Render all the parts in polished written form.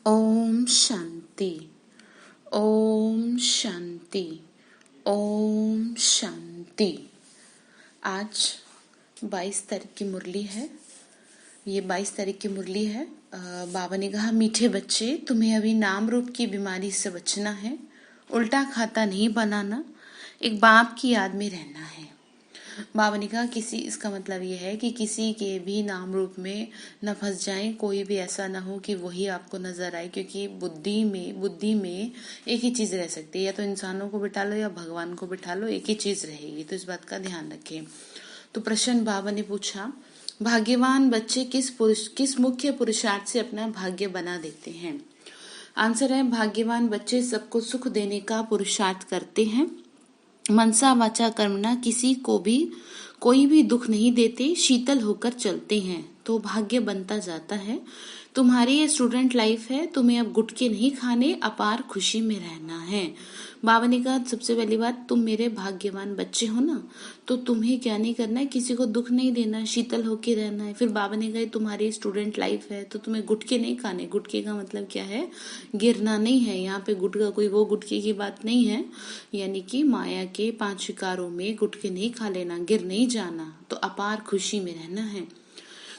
ओम शांति। ओम शांति। ओम शांति। आज 22 तारीख की मुरली है। ये 22 तारीख की मुरली है। बाबा ने कहा, मीठे बच्चे, तुम्हें अभी नाम रूप की बीमारी से बचना है, उल्टा खाता नहीं बनाना, एक बाप की याद में रहना है। बाबा ने कहा इसका मतलब ये है कि किसी के भी नाम रूप में न फंस जाएं, कोई भी ऐसा ना हो कि वही आपको नजर आए, क्योंकि बुद्धि में एक ही चीज रह सकती है, या तो इंसानों को बिठा लो या भगवान को बिठा लो, एक ही चीज रहेगी। तो इस बात का ध्यान रखें। तो प्रश्न बाबा ने पूछा, भाग्यवान बच्चे किस मुख्य पुरुषार्थ से अपना भाग्य बना देते हैं? आंसर है, भाग्यवान बच्चे सबको सुख देने का पुरुषार्थ करते हैं। मनसा वाचा कर्मणा, किसी को भी कोई भी दुख नहीं देते, शीतल होकर चलते हैं, तो भाग्य बनता जाता है। तुम्हारी ये स्टूडेंट लाइफ है, तुम्हें अब गुटके नहीं खाने, अपार खुशी में रहना है। बाबा ने कहा, सबसे पहली बात, तुम मेरे भाग्यवान बच्चे हो ना, तो तुम्हें क्या नहीं करना है, किसी को दुख नहीं देना, शीतल होके रहना है। फिर बाबा ने कहा, तुम्हारी स्टूडेंट लाइफ है तो तुम्हें गुटके नहीं खाने। गुटके का मतलब क्या है? गिरना नहीं है। यहाँ पे गुटका कोई वो गुटके की बात नहीं है, यानी कि माया के 5 विकारों में गुटके नहीं खा लेना, गिर नहीं जाना, तो अपार खुशी में रहना है।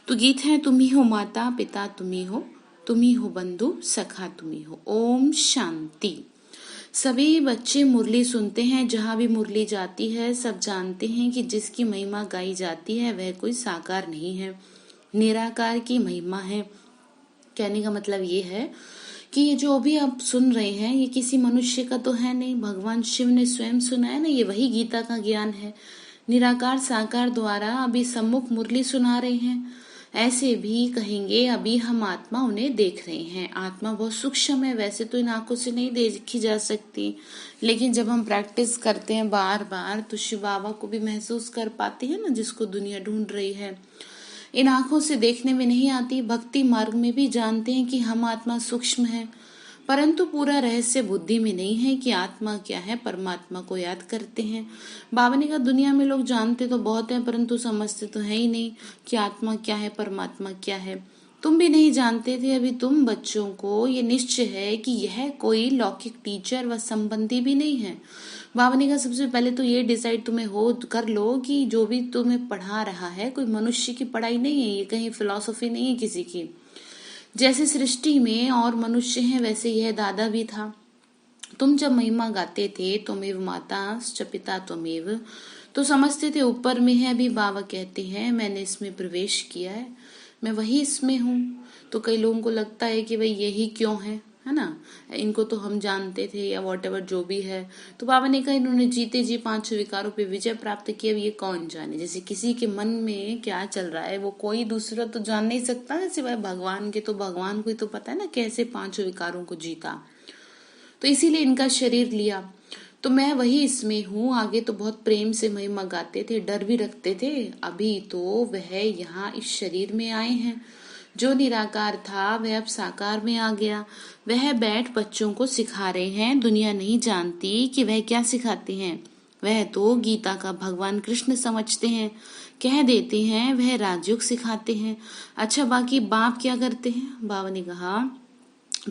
तो गीत है, तुम ही हो माता पिता, तुम ही हो बंधु सखा, तुम ही हो। ओम शांति। सभी बच्चे मुरली सुनते हैं, जहां भी मुरली जाती है सब जानते हैं कि जिसकी महिमा गाई जाती है वह कोई साकार नहीं है, निराकार की महिमा है। कहने का मतलब ये है कि ये जो भी आप सुन रहे हैं ये किसी मनुष्य का तो है नहीं, भगवान शिव ने स्वयं सुनाया ना, ये वही गीता का ज्ञान है। निराकार साकार द्वारा अभी सम्मुख मुरली सुना रहे हैं। ऐसे भी कहेंगे, अभी हम आत्मा उन्हें देख रहे हैं। आत्मा बहुत सूक्ष्म है, वैसे तो इन आंखों से नहीं देखी जा सकती, लेकिन जब हम प्रैक्टिस करते हैं बार बार तो शिव बाबा को भी महसूस कर पाते हैं ना, जिसको दुनिया ढूंढ रही है। इन आंखों से देखने में नहीं आती, भक्ति मार्ग में भी जानते हैं कि हम आत्मा सूक्ष्म है, परंतु पूरा रहस्य बुद्धि में नहीं है कि आत्मा क्या है। परमात्मा को याद करते हैं। बाबा ने कहा, दुनिया में लोग जानते तो बहुत है, परंतु समझते तो है ही नहीं कि आत्मा क्या है, परमात्मा क्या है। तुम भी नहीं जानते थे, अभी तुम बच्चों को ये निश्चय है कि यह कोई लौकिक टीचर व संबंधी भी नहीं है। बाबा ने कहा, सबसे पहले तो ये डिसाइड तुम्हें हो कर लो कि जो भी तुम्हें पढ़ा रहा है कोई मनुष्य की पढ़ाई नहीं है, ये कहीं फिलॉसफी नहीं है किसी की। जैसे सृष्टि में और मनुष्य हैं वैसे यह दादा भी था। तुम जब महिमा गाते थे, त्वमेव माता च पिता त्वमेव, तो समझते थे ऊपर में है। अभी बाबा कहते हैं, मैंने इसमें प्रवेश किया है, मैं वही इसमें हूँ। तो कई लोगों को लगता है कि भाई यही क्यों है ना, इनको तो हम जानते थे या वॉटेवर जो भी है। तो बाबा ने कहा, इन्होंने जीते जी 5 विकारों पे विजय प्राप्त की, अब ये कौन जाने। जैसे किसी के मन में क्या चल रहा है वो कोई दूसरा तो जान नहीं सकता है सिवाय भगवान के। तो भगवान को ही तो पता है ना कैसे 5 विकारों को जीता। तो इसीलिए इनका शरीर लिया। तो मैं वही इसमें हूँ। आगे तो बहुत प्रेम से महिमा गाते थे, डर भी रखते थे, अभी तो वह यहाँ इस शरीर में आए हैं। जो निराकार था वह अब साकार में आ गया। वह बैठ बच्चों को सिखा रहे हैं। दुनिया नहीं जानती कि वह क्या सिखाते हैं, वह तो गीता का भगवान कृष्ण समझते हैं। कह देते हैं वह राजयोग सिखाते हैं। अच्छा, बाकी बाप क्या करते हैं? बाबा ने कहा,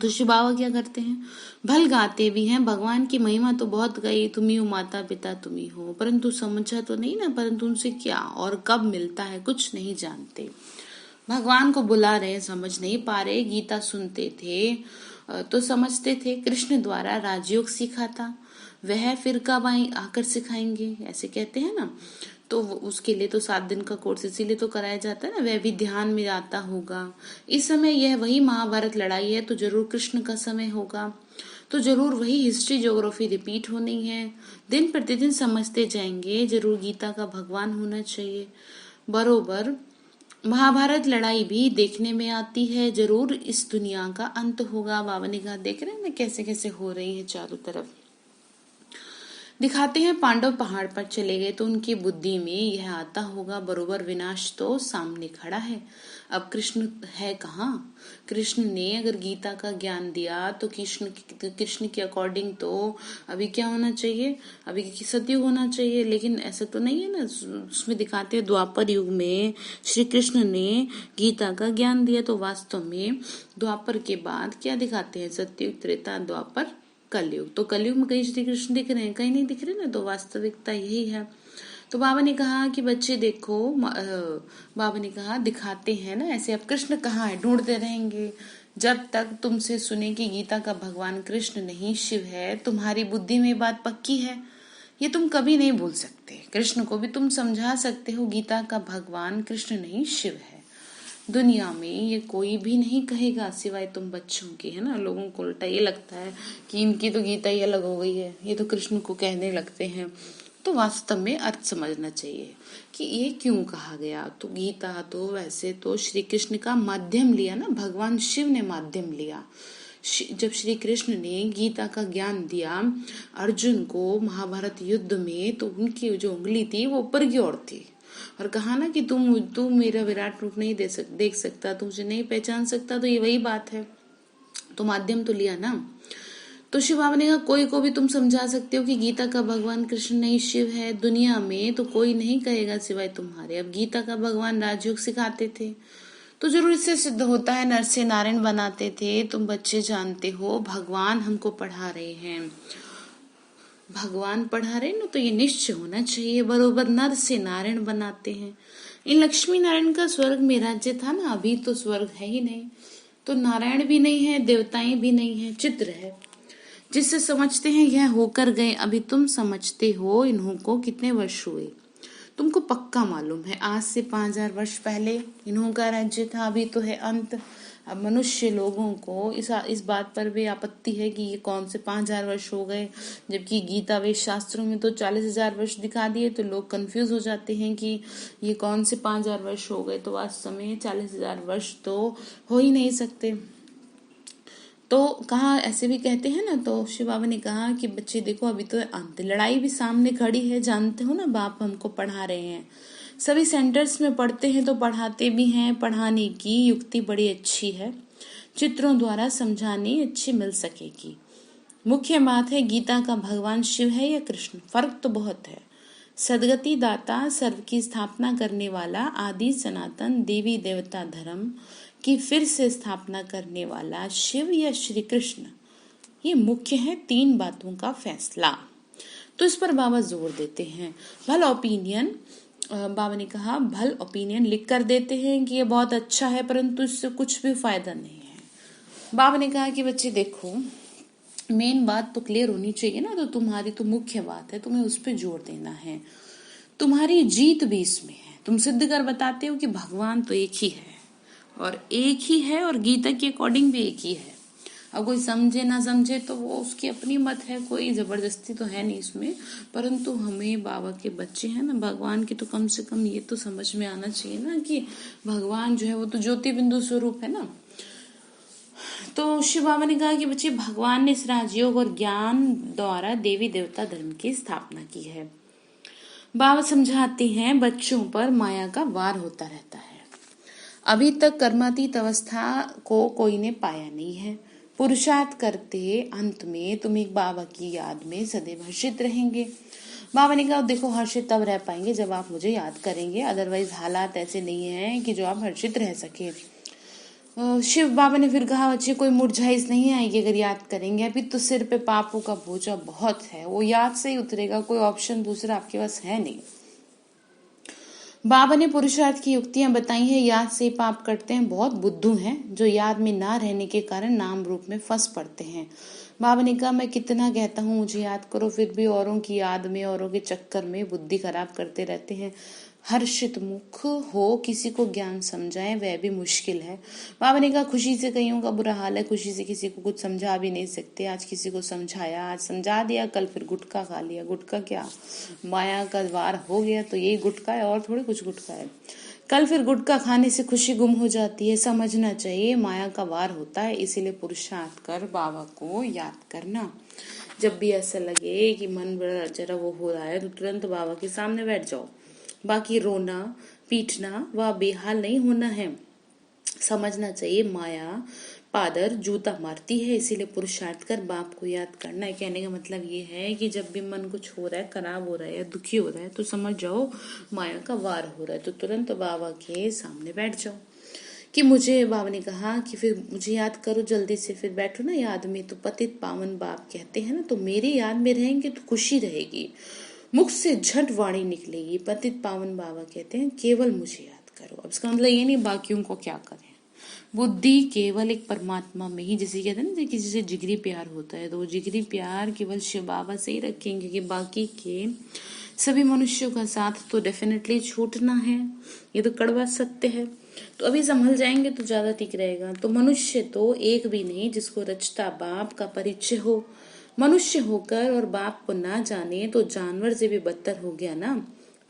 तो शिव बाबा क्या करते हैं? भल गाते भी हैं, भगवान की महिमा तो बहुत गई, तुम ही हो माता पिता, तुम ही हो, परंतु समझा तो नहीं ना, परंतु उनसे क्या और कब मिलता है कुछ नहीं जानते। भगवान को बुला रहे, समझ नहीं पा रहे। गीता सुनते थे तो समझते थे कृष्ण द्वारा राजयोग सीखा था, वह फिर कब आकर सिखाएंगे, ऐसे कहते हैं ना। तो उसके लिए तो 7 दिन का कोर्स इसीलिए तो कराया जाता है ना, वह भी ध्यान में आता होगा। इस समय यह वही महाभारत लड़ाई है तो जरूर कृष्ण का समय होगा, तो जरूर वही हिस्ट्री ज्योग्राफी रिपीट होनी है। दिन प्रतिदिन समझते जाएंगे, जरूर गीता का भगवान होना चाहिए। बरोबर महाभारत लड़ाई भी देखने में आती है, जरूर इस दुनिया का अंत होगा। बाबा ने कहा, देख रहे हैं ना कैसे कैसे हो रही है चारों तरफ। दिखाते हैं पांडव पहाड़ पर चले गए तो उनकी बुद्धि में यह आता होगा बरोबर विनाश तो सामने खड़ा है। अब कृष्ण है कहाँ? कृष्ण ने अगर गीता का ज्ञान दिया तो कृष्ण के अकॉर्डिंग तो अभी क्या होना चाहिए? अभी सतयुग होना चाहिए, लेकिन ऐसा तो नहीं है ना। उसमें दिखाते हैं द्वापर युग में श्री कृष्ण ने गीता का ज्ञान दिया, तो वास्तव में द्वापर के बाद क्या दिखाते हैं? सतयुग, त्रेता, द्वापर, कलयुग। तो कलयुग में कहीं श्री कृष्ण दिख रहे हैं? कहीं नहीं दिख रहे ना। तो वास्तविकता यही है। तो बाबा ने कहा कि बच्चे देखो, बाबा ने कहा दिखाते हैं ना ऐसे। अब कृष्ण कहाँ है? ढूंढते रहेंगे जब तक तुमसे सुने कि गीता का भगवान कृष्ण नहीं शिव है। तुम्हारी बुद्धि में बात पक्की है, ये तुम कभी नहीं भूल सकते। कृष्ण को भी तुम समझा सकते हो गीता का भगवान कृष्ण नहीं शिव है। दुनिया में ये कोई भी नहीं कहेगा सिवाय तुम बच्चों के, है ना। लोगों को उल्टा ये लगता है कि इनकी तो गीता ही अलग हो गई है, ये तो कृष्ण को कहने लगते हैं। तो वास्तव में अर्थ समझना चाहिए कि ये क्यों कहा गया। तो गीता तो वैसे तो श्री कृष्ण का माध्यम लिया ना, भगवान शिव ने माध्यम लिया। जब श्री कृष्ण ने गीता का ज्ञान दिया अर्जुन को महाभारत युद्ध में, तो उनकी जो उंगली थी वो ऊपर की ओर थी और कहा ना कि तू मेरा विराट रूप नहीं देख सकता, तू मुझे नहीं पहचान सकता। तो ये वही बात है, तो माध्यम तो लिया ना। तो शिव बाबा ने कहा कोई को भी तुम समझा सकते हो कि गीता का भगवान कृष्ण नहीं शिव है। दुनिया में तो कोई नहीं कहेगा सिवाय तुम्हारे। अब गीता का भगवान राजयोग सिखाते थे, तो जरूर इससे सिद्ध होता है नर से नारायण बनाते थे। तुम बच्चे जानते हो भगवान हमको पढ़ा रहे हैं, भगवान पढ़ा रहे ना, तो ये निश्चय होना चाहिए बरोबर नर से नारायण बनाते हैं। इन लक्ष्मी नारायण का स्वर्ग में राज्य था ना, अभी तो स्वर्ग है ही नहीं। तो नारायण भी नहीं है, देवताएं भी नहीं है, चित्र है जिससे समझते हैं यह होकर गए। अभी तुम समझते हो इन्हों को कितने वर्ष हुए, तुमको पक्का मालूम है आज से 5000 वर्ष पहले इन्हों का राज्य था, अभी तो है अंत। अब मनुष्य लोगों को इस बात पर भी आपत्ति है कि ये कौन से 5000 वर्ष हो गए, जबकि गीता वेद शास्त्रों में तो 40,000 वर्ष दिखा दिए। तो लोग कंफ्यूज हो जाते हैं कि ये कौन से 5000 वर्ष हो गए। तो वास्तव में 40,000 वर्ष तो हो ही नहीं सकते। तो कहा ऐसे भी कहते हैं ना। तो शिव बाबा ने कहा कि बच्चे देखो अभी तो अंत, लड़ाई भी सामने खड़ी है, जानते हो ना। बाप हमको पढ़ा रहे हैं, सभी सेंटर्स में पढ़ते हैं तो पढ़ाते भी हैं। पढ़ाने की युक्ति बड़ी अच्छी है, चित्रों द्वारा समझानी अच्छी मिल सकेगी। मुख्य बात है गीता का भगवान शिव है या कृष्ण, फर्क तो बहुत है। सदगति दाता, सर्व की स्थापना करने वाला, आदि सनातन देवी देवता धर्म की फिर से स्थापना करने वाला शिव या श्री कृष्ण, ये मुख्य है। 3 बातों का फैसला, तो इस पर बाबा जोर देते हैं। भल ओपिनियन, बाबा ने कहा भल ओपिनियन लिख कर देते हैं कि ये बहुत अच्छा है, परंतु इससे कुछ भी फायदा नहीं है। बाबा ने कहा कि बच्चे देखो मेन बात तो क्लियर होनी चाहिए ना। तो तुम्हारी तो मुख्य बात है, तुम्हें उस पर जोर देना है। तुम्हारी जीत भी इसमें है, तुम सिद्ध कर बताते हो कि भगवान तो एक ही है और एक ही है, और गीता के अकॉर्डिंग भी एक ही है। अब कोई समझे ना समझे तो वो उसकी अपनी मत है, कोई जबरदस्ती तो है नहीं इसमें। परंतु हमें बाबा के बच्चे हैं ना, भगवान की तो कम से कम ये तो समझ में आना चाहिए ना कि भगवान जो है वो तो ज्योति बिंदु स्वरूप है ना। तो शिव बाबा ने कहा कि बच्चे भगवान ने इस राजयोग और ज्ञान द्वारा देवी देवता धर्म की स्थापना की है। बाबा समझाते हैं बच्चों पर माया का वार होता रहता है। अभी तक कर्मातीत अवस्था को कोई ने पाया नहीं है। पुरुषार्थ करते अंत में तुम एक बाबा की याद में सदैव हर्षित रहेंगे। बाबा ने कहा देखो हर्षित तब रह पाएंगे जब आप मुझे याद करेंगे, अदरवाइज हालात ऐसे नहीं है कि जो आप हर्षित रह सके। शिव बाबा ने फिर कहा बच्चे कोई मुरझाइश नहीं आएगी अगर याद करेंगे। अभी तो सिर पे पापों का बोझा बहुत है, वो याद से ही उतरेगा, कोई ऑप्शन दूसरा आपके पास है नहीं। बाबा ने पुरुषार्थ की युक्तियां बताई हैं, याद से पाप करते हैं, बहुत बुद्धू हैं जो याद में ना रहने के कारण नाम रूप में फंस पड़ते हैं। बाबा ने कहा मैं कितना कहता हूँ मुझे याद करो, फिर भी औरों की याद में औरों के चक्कर में बुद्धि खराब करते रहते हैं। हर्षित मुख हो किसी को ज्ञान समझाएं वह भी मुश्किल है। बाबा ने कहा खुशी से कईयों का बुरा हाल है, खुशी से किसी को कुछ समझा भी नहीं सकते। आज किसी को समझाया, आज समझा दिया, कल फिर गुटखा खा लिया। गुटखा क्या, माया का वार हो गया तो यही गुटखा है और थोड़ी कुछ गुटखा है। कल फिर गुटखा खाने से खुशी गुम हो जाती है। समझना चाहिए माया का वार होता है, इसीलिए पुरुषार्थ कर बाबा को याद करना। जब भी ऐसा लगे कि मन बड़ा जरा वो हो रहा है तो तुरंत बाबा के सामने बैठ जाओ। बाकी रोना पीटना वह बेहाल नहीं होना है। समझना चाहिए माया पादर जूता मारती है, इसीलिए पुरुषार्थ कर बाप को याद करना है। कहने का मतलब ये है कि जब भी मन कुछ हो रहा है, खराब हो रहा है या दुखी हो रहा है तो समझ जाओ माया का वार हो रहा है, तो तुरंत बाबा के सामने बैठ जाओ। कि मुझे बाबा ने कहा कि फिर मुझे याद करो जल्दी से, फिर बैठो ना याद में। तो पतित पावन बाप कहते हैं ना, तो मेरी याद में रहेंगे तो खुशी रहेगी, मुख से झट वाणी निकलेगी। पतित पावन बाबा कहते हैं केवल मुझे याद करो। अब इसका मतलब ये नहीं बाकियों को क्या करें, बुद्धि केवल एक परमात्मा में ही, जैसे कहते हैं ना किसी से जिगरी प्यार होता है, तो वो जिगरी प्यार केवल शिव बाबा से ही रखेंगे कि बाकी के सभी मनुष्यों का साथ तो डेफिनेटली छूटना है, ये तो कड़वा सत्य है। तो अभी संभल जाएंगे तो ज्यादा ठीक रहेगा। तो मनुष्य तो एक भी नहीं जिसको रचता बाप का परिचय हो। मनुष्य होकर और बाप को ना जाने तो जानवर से भी बदतर हो गया ना।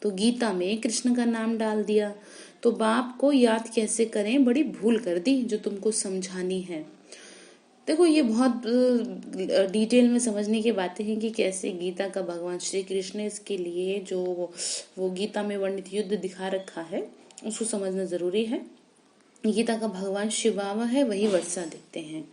तो गीता में कृष्ण का नाम डाल दिया, तो बाप को याद कैसे करें, बड़ी भूल कर दी जो तुमको समझानी है। देखो ये बहुत डिटेल में समझने की बातें हैं कि कैसे गीता का भगवान श्री कृष्ण ने इसके लिए जो वो गीता में वर्णित युद्ध दिखा रखा है उसको समझना जरूरी है। गीता का भगवान शिव बाबा है, वही वर्षा देते हैं।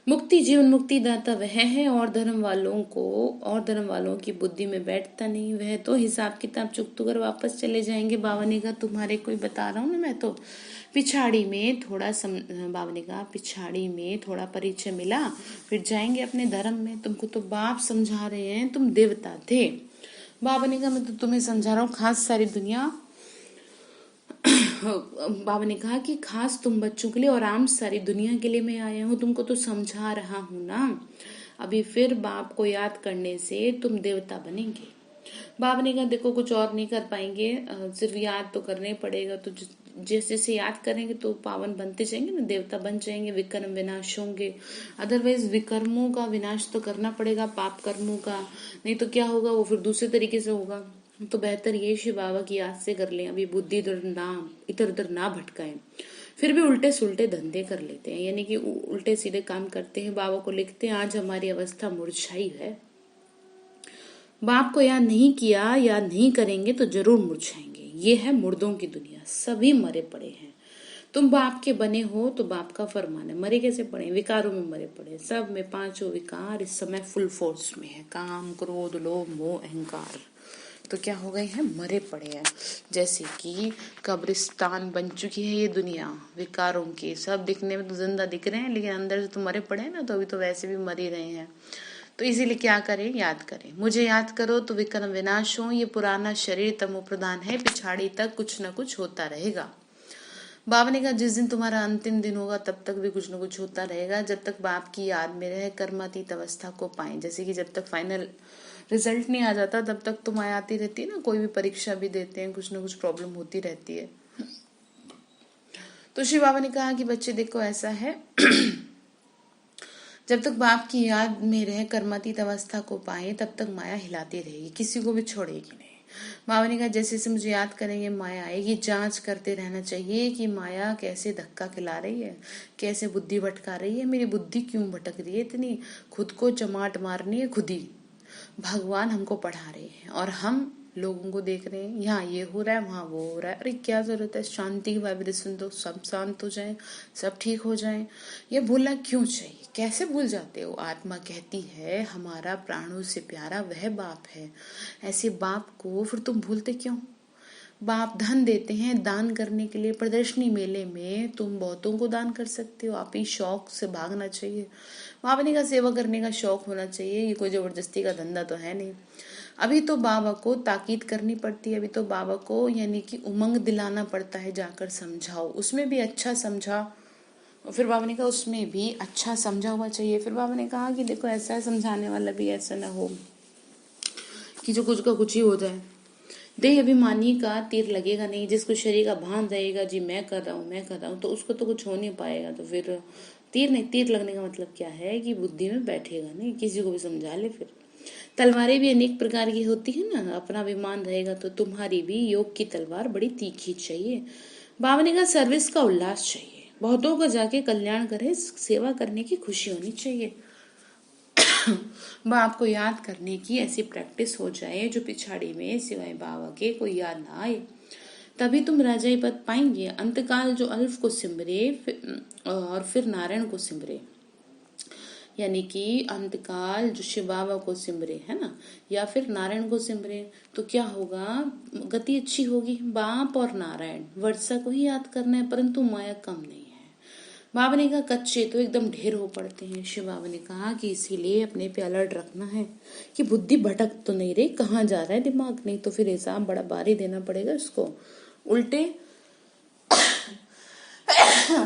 मुक्ति जीवन मुक्ति दाता वह है, और धर्म वालों की बुद्धि में बैठता नहीं। वह तो हिसाब किताब चुकता कर वापस चले जाएंगे। बाबा ने कहा तुम्हारे कोई बता रहा हूँ ना, मैं तो पिछाड़ी में बाबा ने कहा पिछाड़ी में थोड़ा परिचय मिला, फिर जाएंगे अपने धर्म में। तुमको तो बाप समझा रहे हैं, तुम देवता थे। बाबा ने कहा मैं तो तुम्हें समझा रहा हूँ, खास सारी दुनिया बाबा ने कहा कि खास तुम बच्चों के लिए और आम सारी दुनिया के लिए मैं आया हूँ, तुमको तो समझा रहा हूँ ना। अभी फिर बाप को याद करने से तुम देवता बनेंगे। बाबा ने कहा देखो कुछ और नहीं कर पाएंगे, सिर्फ याद तो करना ही पड़ेगा। तो जैसे जैसे याद करेंगे तो पावन बनते जाएंगे ना, देवता बन जाएंगे, विकर्म विनाश होंगे। अदरवाइज विकर्मों का विनाश तो करना पड़ेगा, पाप कर्मों का, नहीं तो क्या होगा वो फिर दूसरे तरीके से होगा। तो बेहतर ये शिव बाबा की याद से कर लें, अभी बुद्धि इधर उधर ना भटकाएं। फिर भी उल्टे सुलटे धंधे कर लेते हैं, यानी कि उल्टे सीधे काम करते हैं। बाबा को लिखते हैं आज हमारी अवस्था मुरझाई है। बाप को याद नहीं किया, याद नहीं करेंगे तो जरूर मुरझाएंगे। ये है मुर्दों की दुनिया, सभी मरे पड़े हैं। तुम बाप के बने हो तो बाप का फरमान है। मरे कैसे पड़े, विकारों में मरे पड़े। सब में पांचों विकार इस समय फुल फोर्स में है, काम क्रोध लोभ मोह अहंकार। तो क्या हो गए हैं, मरे पड़े हैं। जैसे कि कब्रिस्तान बन चुकी है ये दुनिया विकारों की। सब दिखने में तो जिंदा दिख रहे हैं, लेकिन अंदर से तो मरे पड़े हैं ना, तो अभी तो वैसे भी मर ही रहे हैं। तो इसीलिए क्या करें, याद करें। मुझे याद करो तो विकर्म विनाश हो। ये पुराना शरीर तमो प्रधान है, पिछाड़ी तक कुछ न कुछ होता रहेगा। बाबा ने कहा जिस दिन तुम्हारा अंतिम दिन होगा तब तक भी कुछ न कुछ होता रहेगा। जब तक बाप की याद में रहे कर्मातीत अवस्था को पाए। जैसे कि जब तक फाइनल रिजल्ट नहीं आ जाता तब तक तो माया आती रहती है ना, कोई भी परीक्षा भी देते हैं कुछ ना कुछ प्रॉब्लम होती रहती है। तो श्री बाबा ने कहा कि बच्चे देखो ऐसा है जब तक बाप की याद में रहे कर्मातीत अवस्था को पाए तब तक माया हिलाती रहेगी, किसी को भी छोड़ेगी नहीं। बाबा ने कहा जैसे जैसे मुझे याद करेंगे माया आएगी। जांच करते रहना चाहिए कि माया कैसे धक्का खिला रही है, कैसे बुद्धि भटका रही है, मेरी बुद्धि क्यों भटक रही है इतनी, खुद को चमाट मारनी है खुद ही। भगवान हमको पढ़ा रहे हैं और हम लोगों को देख रहे हैं, यहाँ ये हो रहा है वहां वो हो रहा है। अरे क्या जरूरत है, शांति की वाइब्रेशन दो, सब शांत हो जाए, सब ठीक हो जाए। ये भूलना क्यों चाहिए, कैसे भूल जाते हो। आत्मा कहती है हमारा प्राणों से प्यारा वह बाप है, ऐसे बाप को फिर तुम भूलते क्यों। बाप धन देते हैं दान करने के लिए। प्रदर्शनी मेले में तुम बहुतों को दान कर सकते हो, आप ही शौक से भागना चाहिए। बाबा ने का सेवा करने का शौक होना चाहिए, ये कोई जबरदस्ती का धंधा तो है नहीं। अभी तो बाबा को ताकीद करनी पड़ती है, अभी तो बाबा को यानी कि उमंग दिलाना पड़ता है, जाकर समझाओ, उसमें भी अच्छा समझा। फिर बाबा ने कहा उसमें भी अच्छा समझा हुआ चाहिए। फिर बाबा ने कहा कि देखो ऐसा है, समझाने वाला भी ऐसा ना हो कि जो कुछ का कुछ ही हो जाए। देह अभिमानी का तीर लगेगा नहीं, जिसको शरीर का भान रहेगा जी मैं कर रहा हूँ तो उसको तो कुछ हो नहीं पाएगा। तो फिर तीर लगने का मतलब क्या है कि बुद्धि में बैठेगा नहीं, किसी को भी समझा ले। फिर तलवारें भी अनेक प्रकार की होती है ना, अपना अभिमान रहेगा तो तुम्हारी भी योग की तलवार बड़ी तीखी चाहिए। बाबा ने कहा सर्विस का उल्लास चाहिए, बहुतों का जाके कल्याण करे, सेवा करने की खुशी होनी चाहिए। बाप को याद करने की ऐसी प्रैक्टिस हो जाए जो पिछाड़ी में सिवाय बाबा के कोई याद ना आए, तभी तुम राजाई पद पाएंगे। अंतकाल जो अल्फ को सिमरे और फिर नारायण को सिमरे, यानी कि अंतकाल जो शिव बाबा को सिमरे है ना, या फिर नारायण को सिमरे, तो क्या होगा, गति अच्छी होगी। बाप और नारायण वर्षा को ही याद करना है, परंतु माया कम नहीं है। बाबा ने कहा कच्चे तो एकदम ढेर हो पड़ते हैं। शिव बाबा ने कहा कि इसीलिए अपने पे अलर्ट रखना है कि बुद्धि भटक तो नहीं रही, कहाँ जा रहा है दिमाग, नहीं तो फिर हिसाब बड़ा भारी देना पड़ेगा इसको। उल्टे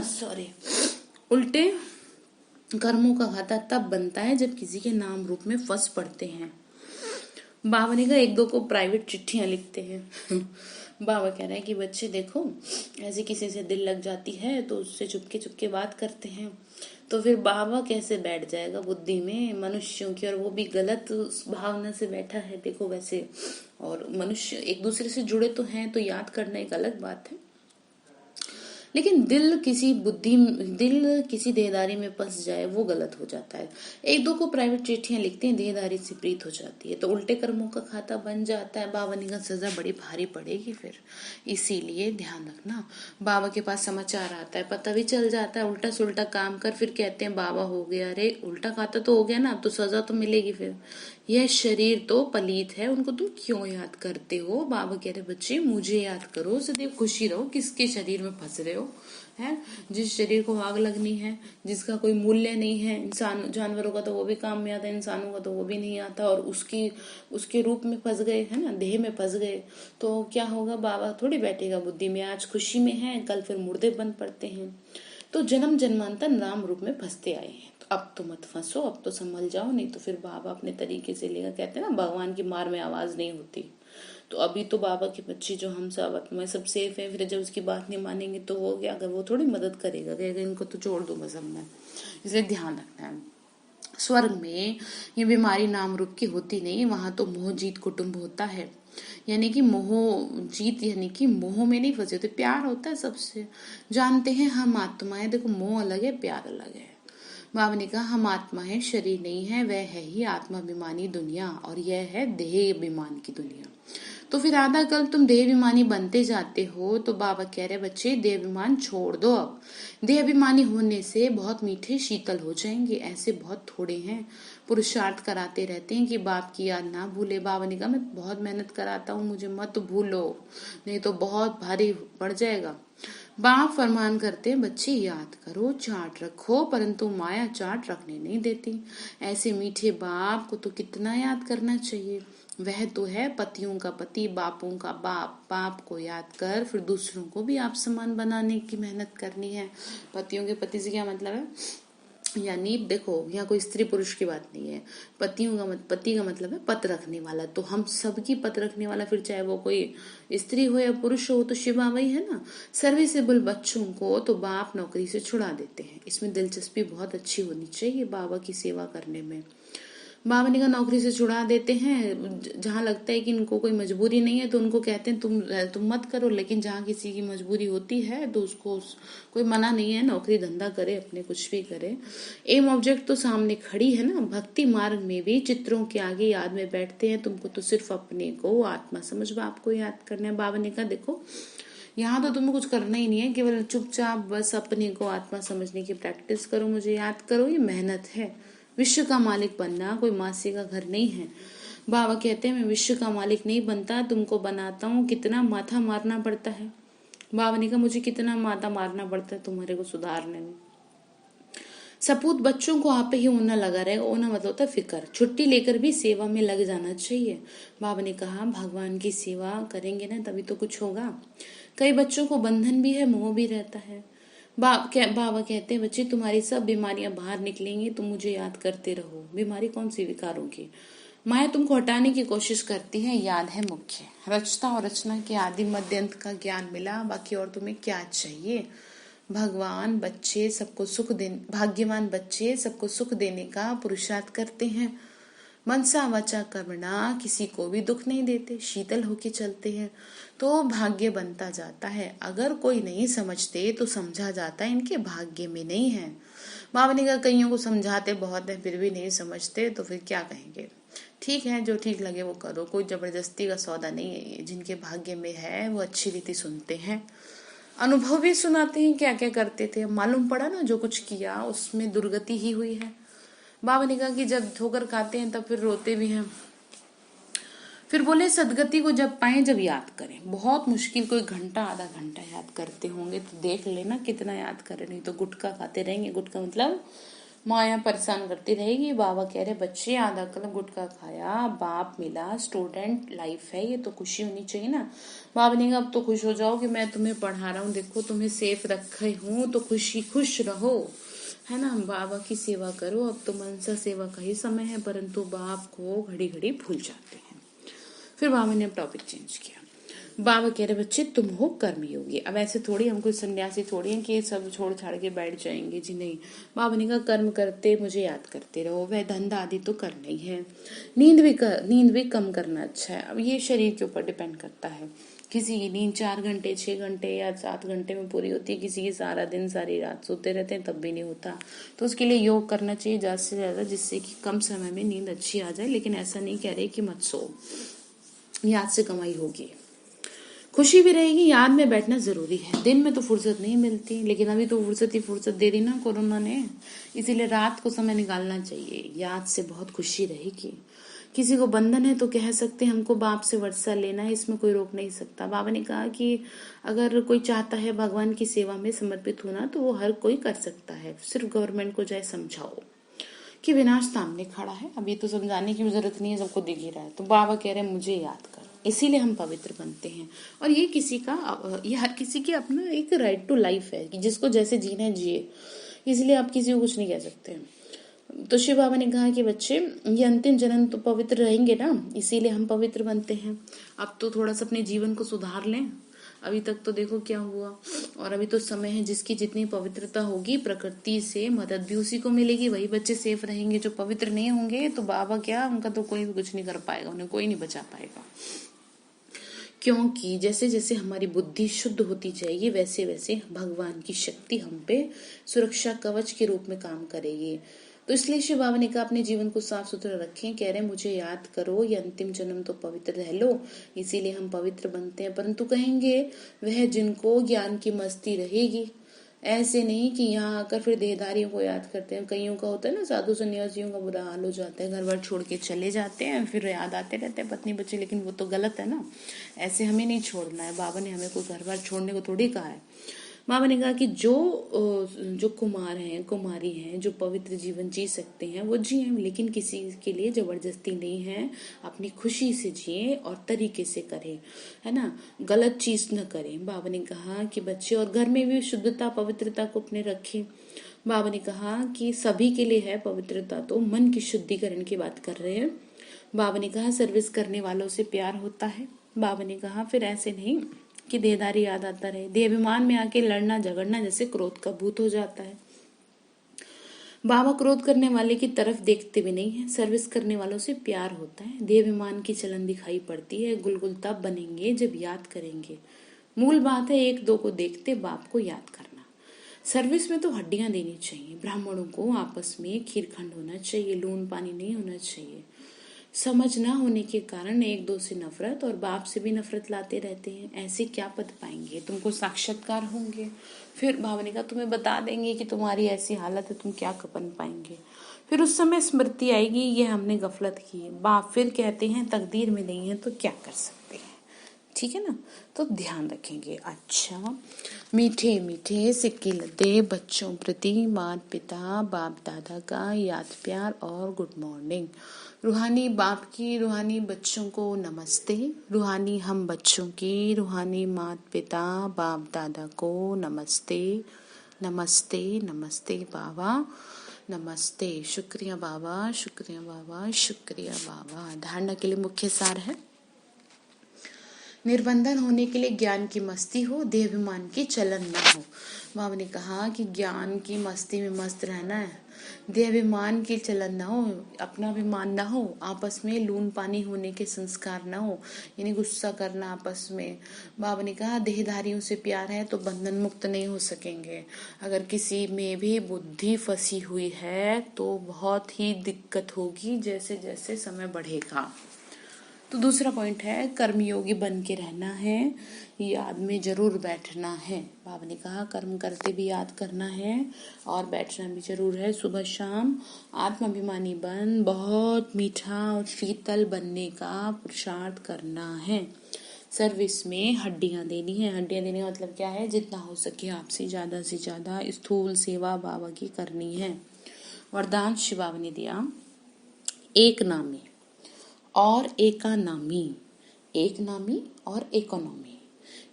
सॉरी उल्टे कर्मों का खाता तब बनता है जब किसी के नाम रूप में फंस पड़ते हैं। बाबा ने कहा एक दो को प्राइवेट चिट्ठियां लिखते हैं। बाबा कह रहे हैं कि बच्चे देखो, ऐसे किसी से दिल लग जाती है तो उससे चुपके चुपके बात करते हैं, तो फिर बाबा कैसे बैठ जाएगा बुद्धि में मनुष्यों की, और वो भी गलत भावना से बैठा है। देखो वैसे, और मनुष्य एक दूसरे से जुड़े तो हैं, तो याद करना एक अलग बात है, लेकिन दिल किसी देहदारी में फंस जाए वो गलत हो जाता है। एक दो को प्राइवेट चिट्ठियां लिखते हैं, देहदारी से प्रीत हो जाती है, तो उल्टे कर्मों का खाता बन जाता है। बाबा ने कहा सजा बड़ी भारी पड़ेगी फिर, इसीलिए ध्यान रखना। बाबा के पास समाचार आता है, पता भी चल जाता है, उल्टा सुल्टा काम कर, फिर कहते हैं बाबा हो गया। अरे उल्टा खाता तो हो गया ना, अब तो सजा तो मिलेगी फिर। यह शरीर तो पलीत है, उनको तुम क्यों याद करते हो। बाबा कह रहे बच्चे मुझे याद करो, सदैव खुशी रहो। किसके शरीर में फंस रहे हो, है जिस शरीर को आग लगनी है, जिसका कोई मूल्य नहीं है। इंसान जानवरों का तो वो भी काम में आता है, इंसानों का तो वो भी नहीं आता, और उसके रूप में फंस गए है ना, देह में फंस गए, तो क्या होगा, बाबा थोड़ी बैठेगा बुद्धि में। आज खुशी में है, कल फिर मुर्दे बन पड़ते हैं। तो जन्म जन्मांतर नाम रूप में फंसते आए हैं, तो अब तो मत फंसो, अब तो संभल जाओ, नहीं तो फिर बाबा अपने तरीके से लेगा। कहते हैं ना भगवान की मार में आवाज नहीं होती, तो अभी तो बाबा के बच्चे जो हम सब मैं सब सेफ है, फिर जब उसकी बात नहीं मानेंगे तो वो क्या, अगर वो थोड़ी मदद करेगा, कहेगा इनको तो छोड़ दो बस मैं। इसलिए ध्यान रखना है। स्वर्ग में ये बीमारी नाम रूप की होती नहीं, वहां तो मोह जीत कुटुंब होता है, यानी कि मोह जीत, यानी कि मोह में नहीं फंसे होते, प्यार होता है सबसे। जानते हैं हम आत्माएं, देखो मोह अलग है प्यार अलग है। बाबा ने कहा हम आत्मा है, शरीर नहीं है, वह है ही आत्माभिमानी दुनिया, और यह है देह अभिमान की दुनिया। तो फिर आधा कल तुम देह अभिमानी बनते जाते हो, तो बाबा कह रहे बच्चे देह अभिमान छोड़ दो। अब देह अभिमानी होने से बहुत मीठे शीतल हो जाएंगे, ऐसे बहुत थोड़े हैं पुरुषार्थ कराते रहते हैं कि बाप की याद ना भूले। बाबा ने कहा मैं बहुत मेहनत कराता हूँ, मुझे मत भूलो, नहीं तो बहुत भारी पड़ जाएगा। बाप फरमान करते हैं बच्चे याद करो, चाट रखो, परंतु माया चाट रखने नहीं देती। ऐसे मीठे बाप को तो कितना याद करना चाहिए। वह तो है पतियों का पति, बापों का बाप। बाप को याद कर फिर दूसरों को भी आप समान बनाने की मेहनत करनी है। पतियों के पति से क्या मतलब है, यानी देखो यहाँ कोई स्त्री पुरुष की बात नहीं है। पति का मतलब है पत रखने वाला, तो हम सबकी पत रखने वाला, फिर चाहे वो कोई स्त्री हो या पुरुष हो, तो शिव बाबा ही है ना। सर्विसेबल बच्चों को तो बाप नौकरी से छुड़ा देते हैं, इसमें दिलचस्पी बहुत अच्छी होनी चाहिए बाबा की सेवा करने में। बाबा ने कहा नौकरी से छुड़ा देते हैं, जहां लगता है कि इनको कोई मजबूरी नहीं है तो उनको कहते हैं तुम मत करो, लेकिन जहां किसी की मजबूरी होती है तो उसको कोई मना नहीं है, नौकरी धंधा करे, अपने कुछ भी करे। एम ऑब्जेक्ट तो सामने खड़ी है ना। भक्ति मार्ग में भी चित्रों के आगे याद में बैठते हैं, तुमको तो सिर्फ अपने को आत्मा समझ बाप को याद करना है। बाबा ने कहा देखो यहाँ तो तुम्हें कुछ करना ही नहीं है, केवल चुपचाप बस अपने को आत्मा समझने की प्रैक्टिस करो, मुझे याद करो, ये मेहनत है। विश्व का मालिक बनना कोई मासी का घर नहीं है। बाबा कहते हैं मैं विश्व का मालिक नहीं बनता, तुमको बनाता हूँ। कितना माथा मारना पड़ता है। बाबा ने कहा मुझे कितना माथा मारना पड़ता है तुम्हारे को सुधारने में। सपूत बच्चों को आप ही ऊना लगा रहेगा। ऊना मतलब होता है फिक्र। छुट्टी लेकर भी सेवा में लग जाना चाहिए। बाबा ने कहा भगवान की सेवा करेंगे ना तभी तो कुछ होगा। कई बच्चों को बंधन भी है, मोह भी रहता है। बाबा कहते हैं बच्चे तुम्हारी सब बीमारियां बाहर निकलेंगी, तुम मुझे याद करते रहो। बीमारी कौन सी, विकारों की। माया तुमको हटाने की कोशिश करती है, याद है मुख्य। रचता और रचना के आदि मध्य अंत का ज्ञान मिला, बाकी और तुम्हें क्या चाहिए। भाग्यवान बच्चे सबको सुख देने का पुरुषार्थ करते हैं। मनसा वाचा कर्मणा किसी को भी दुख नहीं देते, शीतल होके चलते हैं, तो भाग्य बनता जाता है। अगर कोई नहीं समझते तो समझा जाता है इनके भाग्य में नहीं है। बाबा ने कहा कईयों को समझाते बहुत है फिर भी नहीं समझते तो फिर क्या कहेंगे। ठीक है, जो ठीक लगे वो करो, कोई जबरदस्ती का सौदा नहीं है ये। जिनके भाग्य में है वो अच्छी रीति सुनते हैं, अनुभव भी सुनाते हैं क्या क्या करते थे। मालूम पड़ा ना जो कुछ किया उसमें दुर्गति ही हुई है। बाबा ने कहा कि जब ठोकर खाते हैं तब फिर रोते भी हैं। फिर बोले सदगति को जब पाए जब याद करें। बहुत मुश्किल, कोई घंटा आधा घंटा याद करते होंगे तो देख लेना कितना याद करें, नहीं तो गुटखा खाते रहेंगे। गुटखा मतलब माया परेशान करती रहेगी। बाबा कह रहे बच्चे आधा कलम गुटखा खाया, बाप मिला, स्टूडेंट लाइफ है, ये तो खुशी होनी चाहिए ना। बाबा ने कहा अब तो खुश हो जाओ कि मैं तुम्हें पढ़ा रहा हूँ, देखो तुम्हें सेफ रखे हूँ तो खुश रहो, है ना। बाबा की सेवा करो। अब तो मनसा सेवा का ही समय है, परंतु बाप को घड़ी घड़ी भूल जाते हैं। फिर बाबा ने टॉपिक चेंज किया। बाबा कह रहे बच्चे तुम हो कर्मयोगी। अब ऐसे थोड़ी हम कोई सन्यासी थोड़ी हैं कि सब छोड़ छाड़ के बैठ जाएंगे जी, नहीं। बाबा ने कहा कर्म करते मुझे याद करते रहो, वह धंधा आदि तो करना ही है। नींद भी कम करना अच्छा है। अब ये शरीर के ऊपर डिपेंड करता है। किसी की नींद 4 घंटे 6 घंटे या 7 घंटे में पूरी होती है, किसी की सारा दिन सारी रात सोते रहते हैं तब भी नहीं होता। तो उसके लिए योग करना चाहिए ज़्यादा से ज़्यादा, जिससे कि कम समय में नींद अच्छी आ जाए। लेकिन ऐसा नहीं कह रहे कि मत सो, याद से कमाई होगी, खुशी भी रहेगी। याद में बैठना जरूरी है। दिन में तो फुर्सत नहीं मिलती, लेकिन अभी तो फुर्सत दे दी ना कोरोना ने, इसीलिए रात को समय निकालना चाहिए। याद से बहुत खुशी रहेगी। किसी को बंधन है तो कह सकते हैं हमको बाप से वर्षा लेना है, इसमें कोई रोक नहीं सकता। बाबा ने कहा कि अगर कोई चाहता है भगवान की सेवा में समर्पित होना तो वो हर कोई कर सकता है, सिर्फ गवर्नमेंट को जाए समझाओ कि विनाश सामने खड़ा है। अभी तो समझाने की जरूरत नहीं है, सबको दिख ही रहा है। तो बाबा कह रहे हैं मुझे याद कर, इसीलिए हम पवित्र बनते हैं। और ये हर किसी की अपना एक राइट टू लाइफ है कि जिसको जैसे जीना है जिए, इसलिए आप किसी को कुछ नहीं कह सकते। तो शिव बाबा ने कहा कि बच्चे ये अंतिम जन्म तो पवित्र रहेंगे ना, इसीलिए हम पवित्र बनते हैं। अब तो थोड़ा सा अपने जीवन को सुधार लें। अभी तक तो देखो क्या हुआ, और अभी तो समय है जिसकी जितनी पवित्रता होगी प्रकृति से मदद भी उसी को मिलेगी। वही बच्चे सेफ रहेंगे। जो पवित्र नहीं होंगे तो बाबा क्या, उनका तो कोई भी कुछ नहीं कर पाएगा, उन्हें कोई नहीं बचा पाएगा। क्योंकि जैसे जैसे हमारी बुद्धि शुद्ध होती जाएगी वैसे वैसे भगवान की शक्ति हम पे सुरक्षा कवच के रूप में काम करेगी। तो इसलिए शिव बाबा ने कहा अपने जीवन को साफ सुथरा रखें। कह रहे हैं मुझे याद करो, ये अंतिम जन्म तो पवित्र रह लो, इसीलिए हम पवित्र बनते हैं। परंतु कहेंगे वह जिनको ज्ञान की मस्ती रहेगी, ऐसे नहीं कि यहाँ आकर फिर देहधारियों को याद करते हैं। कईयों का होता है ना, साधु सन्यासियों का बुरा हाल हो जाता है, घर बार छोड़ के चले जाते हैं, फिर याद आते रहते हैं पत्नी बच्चे, लेकिन वो तो गलत है ना। ऐसे हमें नहीं छोड़ना है। बाबा ने हमें कोई घर बार छोड़ने को थोड़ी कहा है। बाबा ने कहा कि जो कुमार हैं कुमारी हैं जो पवित्र जीवन जी सकते हैं वो जिए, लेकिन किसी के लिए जबरदस्ती नहीं है। अपनी खुशी से जिए और तरीके से करें, है ना, गलत चीज न करें। बाबा ने कहा कि बच्चे और घर में भी शुद्धता पवित्रता को अपने रखें। बाबा ने कहा कि सभी के लिए है पवित्रता, तो मन की शुद्धिकरण की बात कर रहे हैं। बाबा ने कहा सर्विस करने वालों से प्यार होता है। बाबा ने कहा फिर ऐसे नहीं कि देहदारी याद आता रहे, देहाभिमान में आके लड़ना झगड़ना जैसे क्रोध का भूत हो जाता है। बाबा क्रोध करने वाले की तरफ देखते भी नहीं है, सर्विस करने वालों से प्यार होता है। देहाभिमान की चलन दिखाई पड़ती है, गुलगुल तब बनेंगे जब याद करेंगे। मूल बात है एक दो को देखते बाप को याद करना। सर्विस में तो हड्डियां देनी चाहिए। ब्राह्मणों को आपस में खीरखंड होना चाहिए, लून पानी नहीं होना चाहिए। समझ ना होने के कारण एक दो से नफरत और बाप से भी नफरत लाते रहते हैं। ऐसे क्या पद पाएंगे, तुमको साक्षात्कार होंगे, फिर बाबा ने कहा तुम्हें बता देंगे कि तुम्हारी ऐसी हालत है, तुम क्या बन पाएंगे। फिर उस समय स्मृति आएगी ये हमने गफलत की है। बाप फिर कहते हैं तकदीर में नहीं है तो क्या कर सकते हैं, ठीक है ना। तो ध्यान रखेंगे। अच्छा, मीठे मीठे सिक्के लदे बच्चों प्रति माता पिता बाप दादा का याद प्यार और गुड मॉर्निंग। रूहानी बाप की रूहानी बच्चों को नमस्ते। रूहानी हम बच्चों की रूहानी माता पिता बाप दादा को नमस्ते नमस्ते नमस्ते बाबा नमस्ते। शुक्रिया बाबा, शुक्रिया बाबा, शुक्रिया बाबा। धारणा के लिए मुख्य सार है निर्बंधन होने के लिए ज्ञान की मस्ती हो, देहाभिमान की चलन न हो। बाबा ने कहा कि ज्ञान की मस्ती में मस्त रहना है, देहाभिमान की चलन ना हो, अपना अभिमान ना हो, आपस में लून पानी होने के संस्कार ना हो, यानी गुस्सा करना आपस में। बाबा ने कहा देहधारियों से प्यार है तो बंधन मुक्त नहीं हो सकेंगे। अगर किसी में भी बुद्धि फंसी हुई है तो बहुत ही दिक्कत होगी जैसे जैसे समय बढ़ेगा। तो दूसरा पॉइंट है कर्मयोगी बन के रहना है, याद में जरूर बैठना है। बाबा ने कहा कर्म करते भी याद करना है और बैठना भी जरूर है सुबह शाम। आत्माभिमानी बन बहुत मीठा और शीतल बनने का पुरुषार्थ करना है। सर्विस में हड्डियां देनी है। हड्डियां देने का मतलब क्या है, जितना हो सके आपसे ज्यादा से ज्यादा स्थूल सेवा बाबा की करनी है। वरदान शिव बाबा ने दिया, एक नामी और एकानामी, एक नामी और इकोनॉमी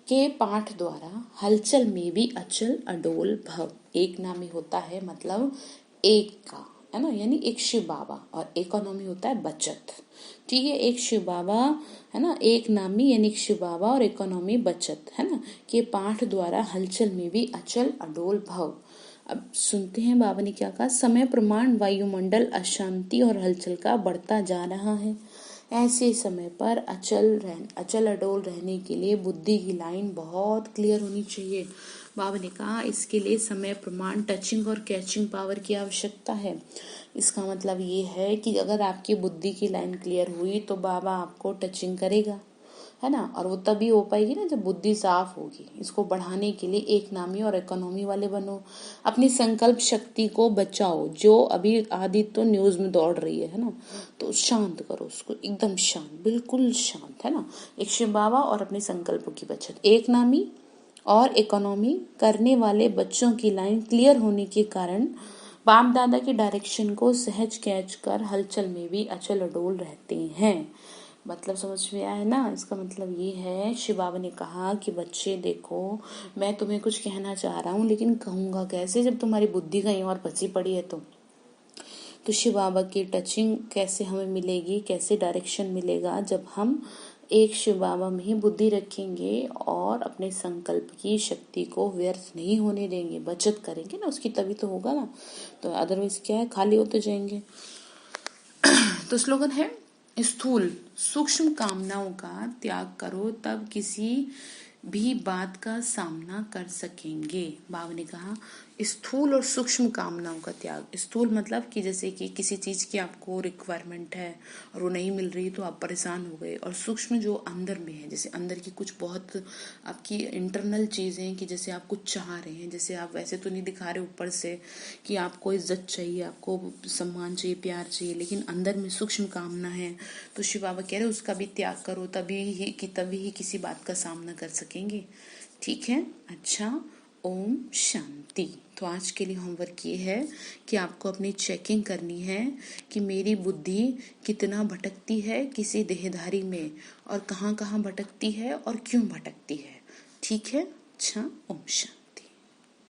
के पाठ द्वारा हलचल में भी अचल अडोल भव। एक नामी होता है मतलब एक का, है ना, यानी एक शिव बाबा, और इकोनॉमी होता है बचत। ठीक है, एक शिव बाबा है ना, एक नामी यानी एक शिव बाबा और इकोनॉमी बचत, है ना, के पाठ द्वारा हलचल में भी अचल अडोल भव। अब सुनते हैं बाबा ने क्या कहा। समय प्रमाण वायुमंडल अशांति और हलचल का बढ़ता जा रहा है। ऐसे समय पर अचल अडोल रहने के लिए बुद्धि की लाइन बहुत क्लियर होनी चाहिए। बाबा ने कहा इसके लिए समय प्रमाण टचिंग और कैचिंग पावर की आवश्यकता है। इसका मतलब ये है कि अगर आपकी बुद्धि की लाइन क्लियर हुई तो बाबा आपको टचिंग करेगा, है ना, और वो तभी हो पाएगी ना जब बुद्धि साफ होगी। इसको बढ़ाने के लिए एक नामी और इकोनॉमी वाले बनो। अपनी संकल्प शक्ति को बचाओ, जो अभी आदि तो न्यूज में दौड़ रही है ना, तो शांत करो उसको, एकदम शांत, बिल्कुल शांत, है ना। एक शिव बाबा और अपने संकल्पों की बचत। एक नामी और इकोनॉमी करने वाले बच्चों की लाइन क्लियर होने के कारण बाप दादा के डायरेक्शन को सहज कैच कर हलचल में भी अचल अडोल रहते हैं। मतलब समझ में आया ना। इसका मतलब ये है, शिव बाबा ने कहा कि बच्चे देखो, मैं तुम्हें कुछ कहना चाह रहा हूँ लेकिन कहूंगा कैसे जब तुम्हारी बुद्धि कहीं और फंसी पड़ी है तो शिव बाबा की टचिंग कैसे हमें मिलेगी, कैसे डायरेक्शन मिलेगा, जब हम एक शिव बाबा में ही बुद्धि रखेंगे और अपने संकल्प की शक्ति को व्यर्थ नहीं होने देंगे, बचत करेंगे ना उसकी, तभी तो होगा ना। तो अदरवाइज क्या है, खाली होते जाएंगे। तो स्लोगन है, स्थूल सूक्ष्म कामनाओं का त्याग करो तब किसी भी बात का सामना कर सकेंगे। बाबा ने कहा स्थूल और सूक्ष्म कामनाओं का त्याग। स्थूल मतलब कि जैसे कि किसी चीज की आपको रिक्वायरमेंट है और वो नहीं मिल रही तो आप परेशान हो गए, और सूक्ष्म जो अंदर में है, जैसे अंदर की कुछ बहुत आपकी इंटरनल चीजें कि जैसे आप कुछ चाह रहे हैं, जैसे आप वैसे तो नहीं दिखा रहे ऊपर से कि आपको इज्जत चाहिए, आपको सम्मान चाहिए, प्यार चाहिए, लेकिन अंदर में सूक्ष्म कामना है, तो शिव बाबा कह रहे उसका भी त्याग करो तभी ही किसी बात का सामना कर सकेंगे। ठीक है, अच्छा, ओम शांति। तो आज के लिए होमवर्क ये है कि आपको अपनी चेकिंग करनी है कि मेरी बुद्धि कितना भटकती है किसी देहधारी में, और कहाँ कहाँ भटकती है और क्यों भटकती है। ठीक है, अच्छा, ओम शांति।